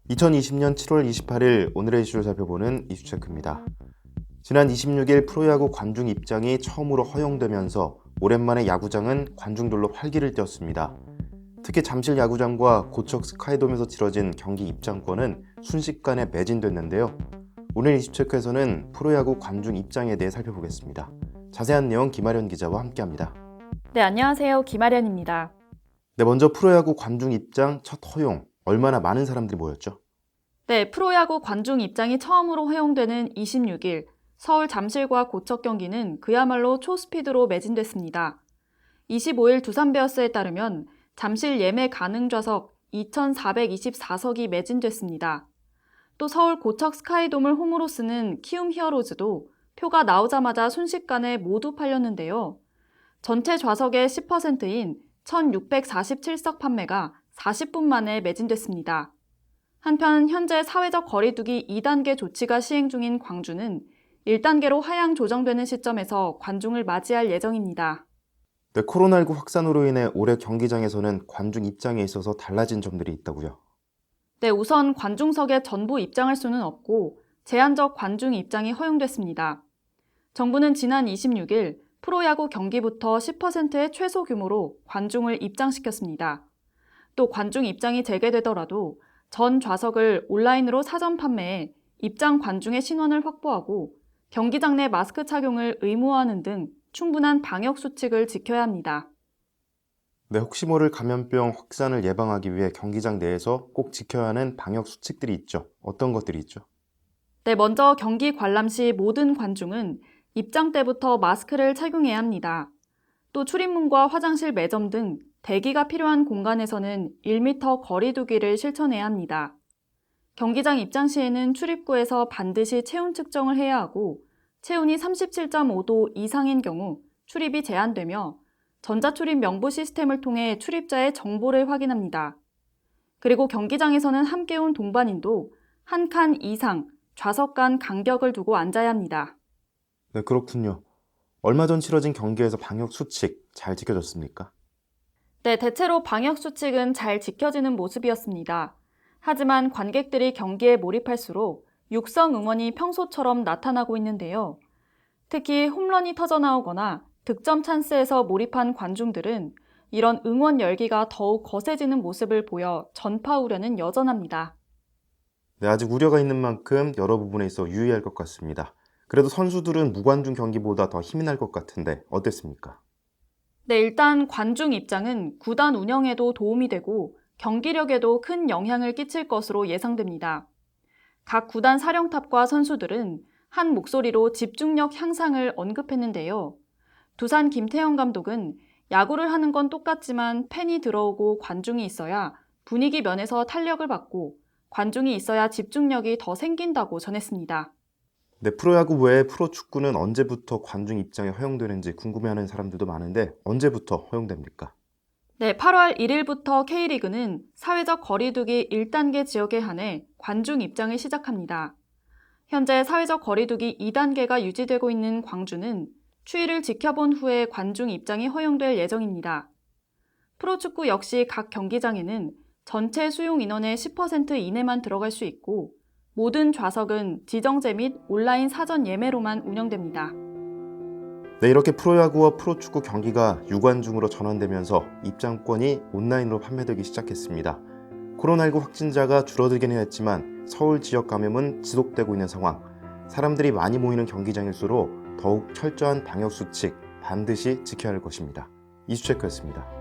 (2020년 7월 28일) 오늘의 이슈를 살펴보는 이슈체크입니다. 지난 26일 프로야구 관중 입장이 처음으로 허용되면서 오랜만에 야구장은 관중들로 활기를 띄웠습니다. 특히 잠실 야구장과 고척 스카이돔에서 치러진 경기 입장권은 순식간에 매진됐는데요. 오늘 이슈체크에서는 프로야구 관중 입장에 대해 살펴보겠습니다. 자세한 내용 김아련 기자와 함께합니다. 네, 안녕하세요. 김아련입니다. 네, 먼저 프로야구 관중 입장 첫 허용, 얼마나 많은 사람들이 모였죠? 네, 프로야구 관중 입장이 처음으로 허용되는 26일, 서울 잠실과 고척 경기는 그야말로 초스피드로 매진됐습니다. 25일 두산베어스에 따르면 잠실 예매 가능 좌석 2,424석이 매진됐습니다. 또 서울 고척 스카이돔을 홈으로 쓰는 키움 히어로즈도 표가 나오자마자 순식간에 모두 팔렸는데요. 전체 좌석의 10%인 1,647석 판매가 40분 만에 매진됐습니다. 한편 현재 사회적 거리두기 2단계 조치가 시행 중인 광주는 1단계로 하향 조정되는 시점에서 관중을 맞이할 예정입니다. 네, 코로나19 확산으로 인해 올해 경기장에서는 관중 입장에 있어서 달라진 점들이 있다고요? 네, 우선 관중석에 전부 입장할 수는 없고 제한적 관중 입장이 허용됐습니다. 정부는 지난 26일 프로야구 경기부터 10%의 최소 규모로 관중을 입장시켰습니다. 또 관중 입장이 재개되더라도 전 좌석을 온라인으로 사전 판매해 입장 관중의 신원을 확보하고 경기장 내 마스크 착용을 의무화하는 등 충분한 방역 수칙을 지켜야 합니다. 네, 혹시 모를 감염병 확산을 예방하기 위해 경기장 내에서 꼭 지켜야 하는 방역 수칙들이 있죠. 어떤 것들이 있죠? 네, 먼저 경기 관람 시 모든 관중은 입장 때부터 마스크를 착용해야 합니다. 또 출입문과 화장실 매점 등 대기가 필요한 공간에서는 1m 거리 두기를 실천해야 합니다. 경기장 입장 시에는 출입구에서 반드시 체온 측정을 해야 하고 체온이 37.5도 이상인 경우 출입이 제한되며 전자출입 명부 시스템을 통해 출입자의 정보를 확인합니다. 그리고 경기장에서는 함께 온 동반인도 한 칸 이상 좌석 간 간격을 두고 앉아야 합니다. 네, 그렇군요. 얼마 전 치러진 경기에서 방역 수칙 잘 지켜졌습니까? 네, 대체로 방역 수칙은 잘 지켜지는 모습이었습니다. 하지만 관객들이 경기에 몰입할수록 육성 응원이 평소처럼 나타나고 있는데요. 특히 홈런이 터져 나오거나 득점 찬스에서 몰입한 관중들은 이런 응원 열기가 더욱 거세지는 모습을 보여 전파 우려는 여전합니다. 네, 아직 우려가 있는 만큼 여러 부분에 있어 유의할 것 같습니다. 그래도 선수들은 무관중 경기보다 더 힘이 날 것 같은데 어땠습니까? 네, 일단 관중 입장은 구단 운영에도 도움이 되고 경기력에도 큰 영향을 끼칠 것으로 예상됩니다. 각 구단 사령탑과 선수들은 한 목소리로 집중력 향상을 언급했는데요. 두산 김태형 감독은 야구를 하는 건 똑같지만 팬이 들어오고 관중이 있어야 분위기 면에서 탄력을 받고 관중이 있어야 집중력이 더 생긴다고 전했습니다. 네, 프로야구 외에 프로축구는 언제부터 관중 입장이 허용되는지 궁금해하는 사람들도 많은데 언제부터 허용됩니까? 네, 8월 1일부터 K리그는 사회적 거리두기 1단계 지역에 한해 관중 입장을 시작합니다. 현재 사회적 거리두기 2단계가 유지되고 있는 광주는 추이를 지켜본 후에 관중 입장이 허용될 예정입니다. 프로축구 역시 각 경기장에는 전체 수용 인원의 10% 이내만 들어갈 수 있고 모든 좌석은 지정제 및 온라인 사전 예매로만 운영됩니다. 네, 이렇게 프로야구와 프로축구 경기가 유관중으로 전환되면서 입장권이 온라인으로 판매되기 시작했습니다. 코로나19 확진자가 줄어들기는 했지만 서울 지역 감염은 지속되고 있는 상황. 사람들이 많이 모이는 경기장일수록 더욱 철저한 방역 수칙 반드시 지켜야 할 것입니다. 이슈체크였습니다.